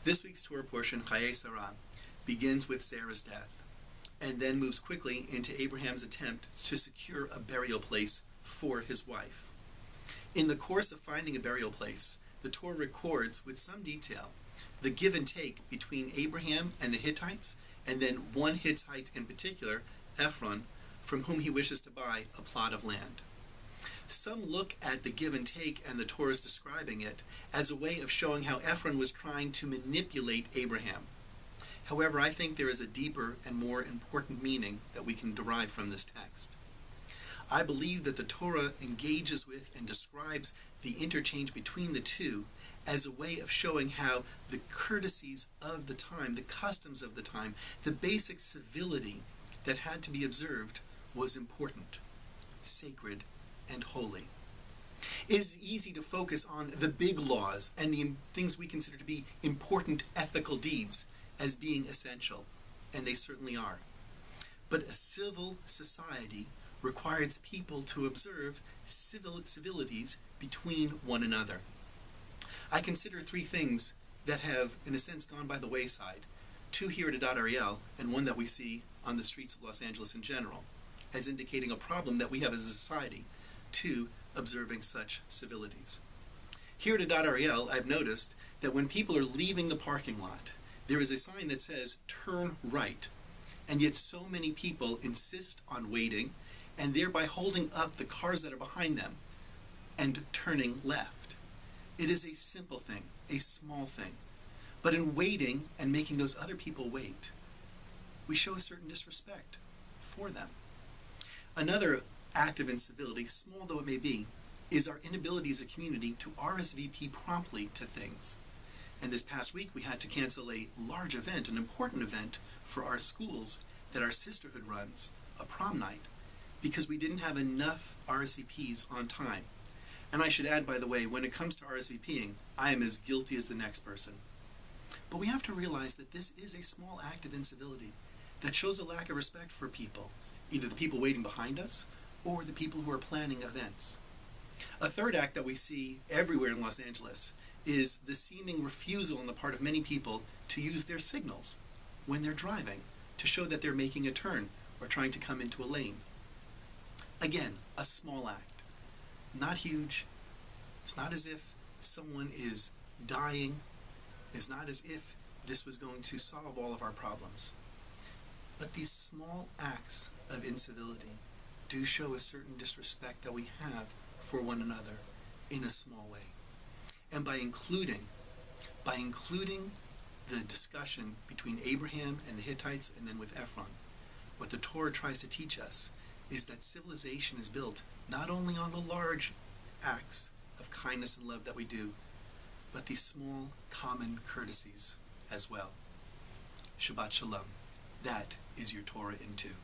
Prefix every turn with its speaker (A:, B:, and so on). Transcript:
A: This week's Torah portion, Chayei Sarah, begins with Sarah's death, and then moves quickly into Abraham's attempt to secure a burial place for his wife. In the course of finding a burial place, the Torah records with some detail the give and take between Abraham and the Hittites, and then one Hittite in particular, Ephron, from whom he wishes to buy a plot of land. Some look at the give and take and the Torah's describing it as a way of showing how Ephron was trying to manipulate Abraham. However, I think there is a deeper and more important meaning that we can derive from this text. I believe that the Torah engages with and describes the interchange between the two as a way of showing how the courtesies of the time, the customs of the time, the basic civility that had to be observed was important, sacred, and holy. It is easy to focus on the big laws and the things we consider to be important ethical deeds as being essential, and they certainly are. But a civil society requires people to observe civilities between one another. I consider three things that have, in a sense, gone by the wayside. Two here at Adat Ariel, and one that we see on the streets of Los Angeles in general, as indicating a problem that we have as a society to observing such civilities. Here at Adat Ariel, I've noticed that when people are leaving the parking lot, there is a sign that says, "Turn right." And yet so many people insist on waiting and thereby holding up the cars that are behind them and turning left. It is a simple thing, a small thing. But in waiting and making those other people wait, we show a certain disrespect for them. Another act of incivility, small though it may be, is our inability as a community to RSVP promptly to things. And this past week we had to cancel a large event, an important event for our schools that our sisterhood runs, a prom night, because we didn't have enough RSVPs on time. And I should add, by the way, when it comes to RSVPing, I am as guilty as the next person. But we have to realize that this is a small act of incivility that shows a lack of respect for people, either the people waiting behind us or the people who are planning events. A third act that we see everywhere in Los Angeles is the seeming refusal on the part of many people to use their signals when they're driving to show that they're making a turn or trying to come into a lane. Again, a small act, not huge. It's not as if someone is dying. It's not as if this was going to solve all of our problems. But these small acts of incivility do show a certain disrespect that we have for one another in a small way. And by including the discussion between Abraham and the Hittites and then with Ephron, what the Torah tries to teach us is that civilization is built not only on the large acts of kindness and love that we do, but these small common courtesies as well. Shabbat Shalom. That is your Torah in two.